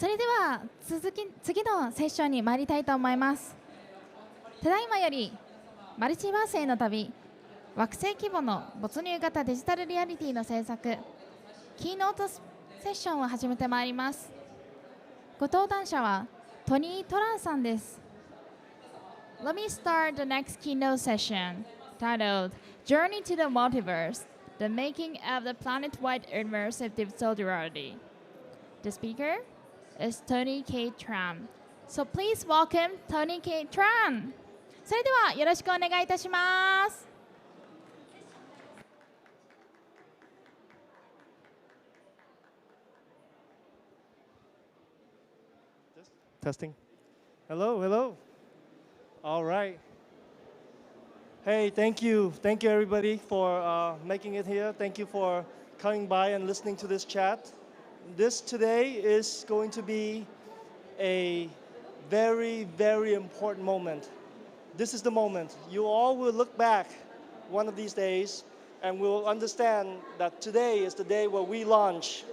それでは次のセッションに参りたいと思います。ただいまよりマルチバースへの旅、惑星規模の没入型デジタルリアリティの制作、キーノートセッションを始めてまいります。ご登壇者はトニー・トランさんです。Let me start the next keynote session titled Journey to the Multiverse, the Making of the Planet-Wide Immersive Digital Reality. The speaker is Tony K. Tran. So please welcome Tony K. Tran. それではよろしくお願いいたします。Testing. Hello, hello. All right. Hey, thank you. Thank you, everybody, for making it here. Thank you for coming by and listening to this chat. This today is going to be a very, very important moment. This is the moment. You all will look back one of these days and will understand that today is the day where we launch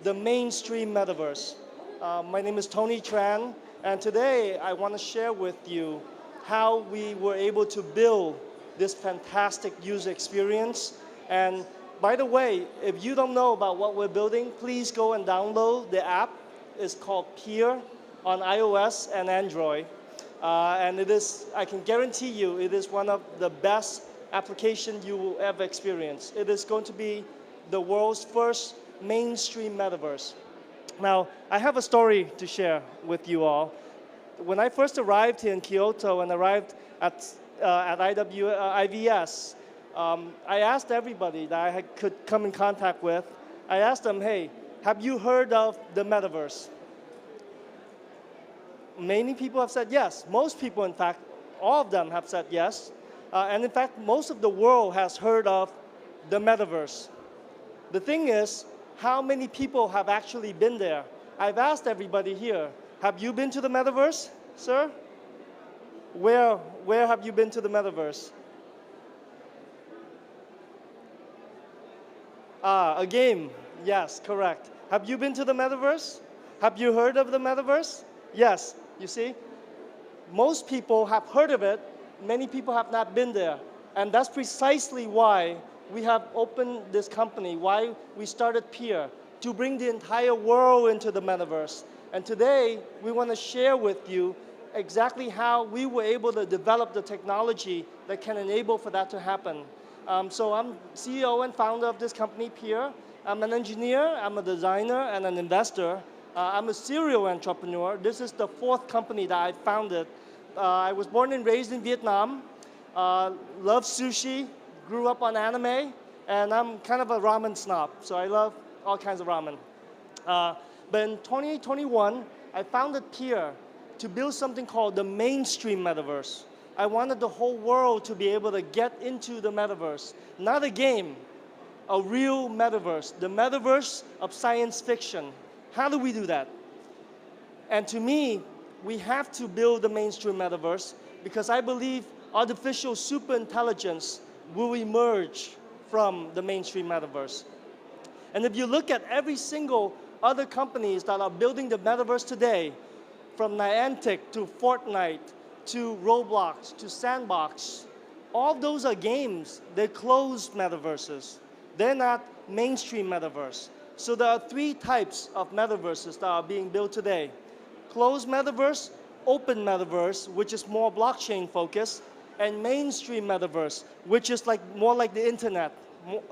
the mainstream metaverse. My name is Tony Tran, and today I want to share with you how we were able to build this fantastic user experience. And by the way, if you don't know about what we're building, please go and download the app. It's called Peer on iOS and Android. And it is, I can guarantee you, it is one of the best applications you will ever experience. It is going to be the world's first mainstream metaverse. Now, I have a story to share with you all. When I first arrived here in Kyoto and arrived at IVS, I asked everybody that I could come in contact with, I asked them, hey, have you heard of the metaverse? Many people have said yes. Most people, in fact, all of them have said yes. And in fact, most of the world has heard of the metaverse. The thing is, how many people have actually been there? I've asked everybody here, have you been to the metaverse, sir? Where have you been to the metaverse? A game. Yes, correct. Have you been to the metaverse? Have you heard of the metaverse? Yes, you see? Most people have heard of it. Many people have not been there. And that's precisely why we have opened this company, why we started Peer, to bring the entire world into the metaverse. And today, we want to share with you exactly how we were able to develop the technology that can enable for that to happen. So I'm CEO and founder of this company, Peer. I'm an engineer, I'm a designer, and an investor. I'm a serial entrepreneur. This is the fourth company that I founded. I was born and raised in Vietnam, love sushi, grew up on anime, and I'm kind of a ramen snob, so I love all kinds of ramen. But in 2021, I founded Peer to build something called the mainstream metaverse. I wanted the whole world to be able to get into the metaverse. Not a game, a real metaverse, the metaverse of science fiction. How do we do that? And to me, we have to build the mainstream metaverse because I believe artificial superintelligence will emerge from the mainstream metaverse. And if you look at every single other companies that are building the metaverse today, from Niantic to Fortnite to Roblox to Sandbox, all those are games. They're closed metaverses. They're not mainstream metaverse. So there are three types of metaverses that are being built today. Closed metaverse, open metaverse, which is more blockchain focused, and mainstream metaverse, which is more like the internet.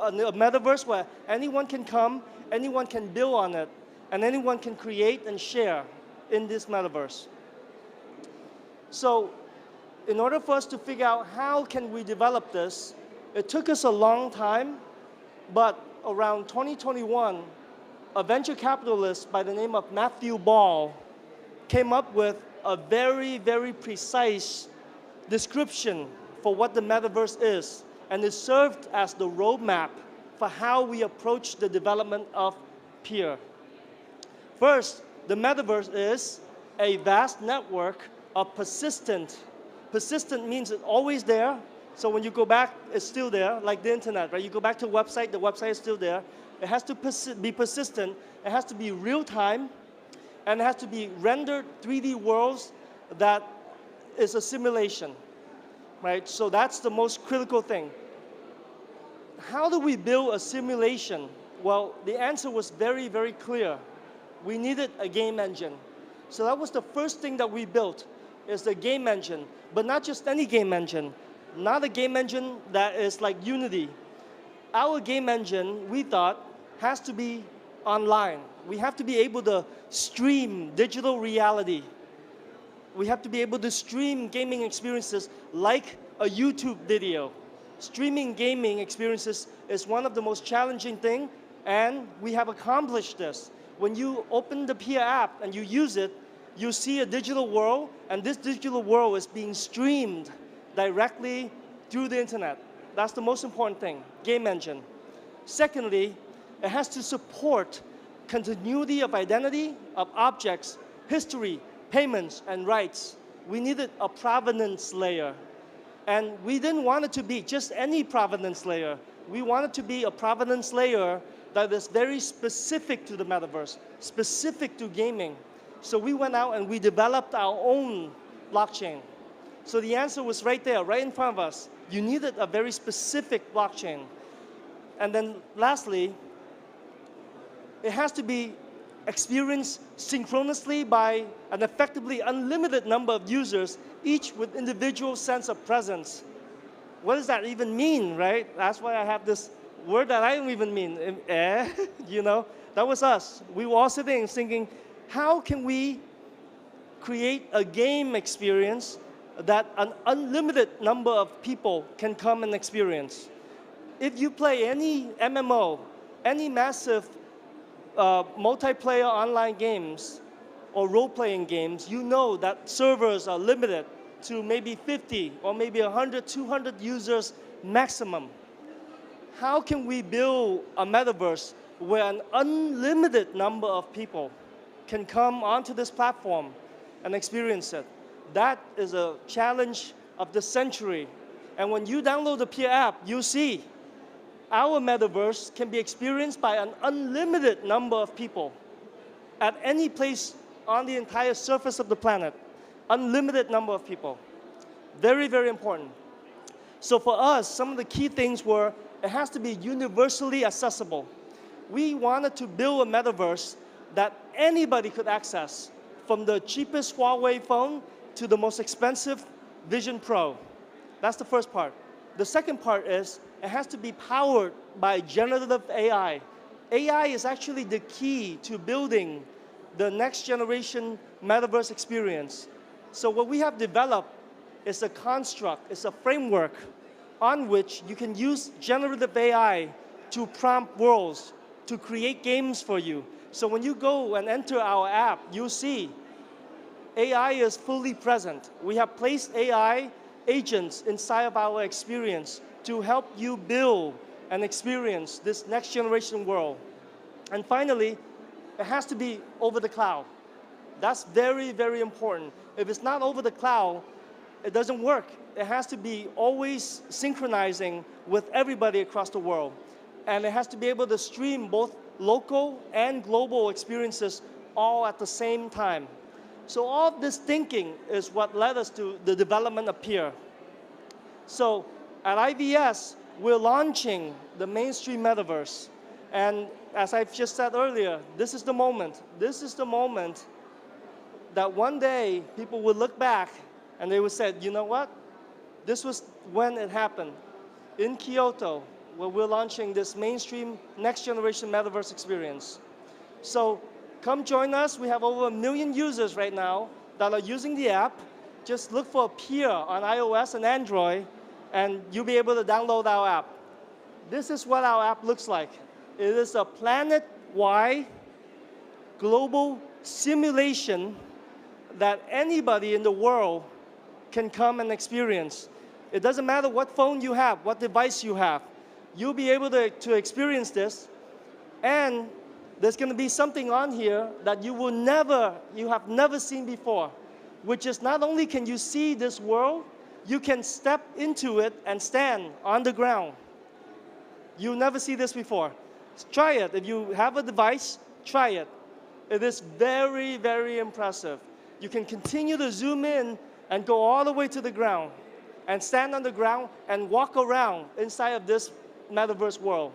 A metaverse where anyone can come, anyone can build on it, and anyone can create and share in this metaverse. So in order for us to figure out how can we develop this, it took us a long time, but around 2021, a venture capitalist by the name of Matthew Ball came up with a very, very precise description for what the metaverse is, and it served as the roadmap for how we approach the development of Peer. First, the metaverse is a vast network of persistent means it's always there. So when you go back, it's still there, like the internet, right? You go back to a website, the website is still there. It has to be persistent. It has to be real time. and it has to be rendered 3D worlds that is a simulation, right? So that's the most critical thing. How do we build a simulation? Well, the answer was very, very clear. We needed a game engine. So that was the first thing that we built, is the game engine. But not just any game engine, not a game engine that is like Unity. Our game engine, we thought, has to be online. We have to be able to stream digital reality. We have to be able to stream gaming experiences like a YouTube video. Streaming gaming experiences is one of the most challenging things, and we have accomplished this. When you open the Peer app and you use it, you see a digital world, and this digital world is being streamed directly through the internet. That's the most important thing, game engine. Secondly, it has to support continuity of identity of objects, history, payments, and rights. We needed a provenance layer. And we didn't want it to be just any provenance layer. We wanted to be a provenance layer that is very specific to the metaverse, specific to gaming. So we went out and we developed our own blockchain. So the answer was right there, right in front of us. You needed a very specific blockchain. And then lastly, it has to be experienced synchronously by an effectively unlimited number of users, each with individual sense of presence. What does that even mean, right? That's why I have this word that I don't even mean. You know, that was us. We were all sitting and thinking, how can we create a game experience that an unlimited number of people can come and experience? If you play any MMO, any massive multiplayer online games or role-playing games, you know that servers are limited to maybe 50 or maybe 100, 200 users maximum. How can we build a metaverse where an unlimited number of people can come onto this platform and experience it? That is a challenge of the century. And when you download the Peer app, you see our metaverse can be experienced by an unlimited number of people at any place on the entire surface of the planet. Unlimited number of people. Very, very important. So for us, some of the key things were it has to be universally accessible. We wanted to build a metaverse that anybody could access, from the cheapest Huawei phone to the most expensive Vision Pro. That's the first part. The second part is it has to be powered by generative AI. AI is actually the key to building the next generation metaverse experience. So what we have developed is a construct, it's a framework on which you can use generative AI to prompt worlds, to create games for you. So when you go and enter our app, you'll see AI is fully present. We have placed AI agents inside of our experience to help you build and experience this next generation world. And finally, it has to be over the cloud. That's very, very important. If it's not over the cloud, it doesn't work. It has to be always synchronizing with everybody across the world. And it has to be able to stream both local and global experiences all at the same time. So all of this thinking is what led us to the development of Peer. So at IVS, we're launching the mainstream metaverse. And as I've just said earlier, this is the moment. This is the moment that one day people will look back and they will say, you know what? This was when it happened in Kyoto, where we're launching this mainstream next generation metaverse experience. So come join us. We have over 1 million users right now that are using the app. Just look for Peer on iOS and Android, and you'll be able to download our app. This is what our app looks like. It is a planet-wide global simulation that anybody in the world can come and experience. It doesn't matter what phone you have, what device you have. You'll be able to experience this, and there's going to be something on here that you have never seen before, which is not only can you see this world, you can step into it and stand on the ground. You'll never see this before. Try it. If you have a device, try it. It is very, very impressive. You can continue to zoom in and go all the way to the ground and stand on the ground and walk around inside of this metaverse world.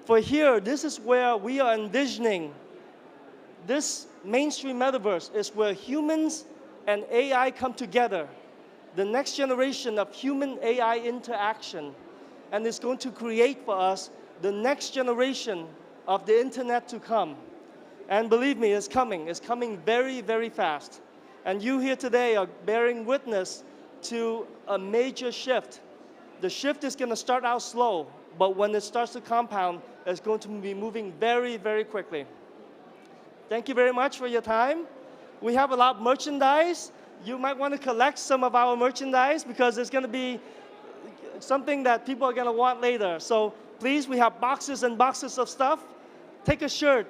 For here, this is where we are envisioning this mainstream metaverse is where humans and AI come together, the next generation of human-AI interaction, and it's going to create for us the next generation of the internet to come. And believe me, it's coming very, very fast. And you here today are bearing witness to a major shift. The shift is going to start out slow, but when it starts to compound, it's going to be moving very, very quickly. Thank you very much for your time. We have a lot of merchandise. You might want to collect some of our merchandise because it's going to be something that people are going to want later. So please, we have boxes and boxes of stuff. Take a shirt,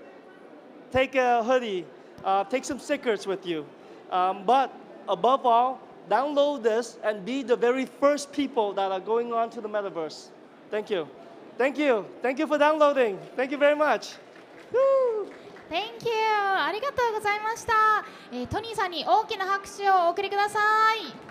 take a hoodie, take some stickers with you. But above all, download this and be the very first people that are going on to the metaverse. Thank you. Thank you. Thank you for downloading. Thank you very much. Woo! Thank you ありがとうございました、トニーさんに大きな拍手をお送りください。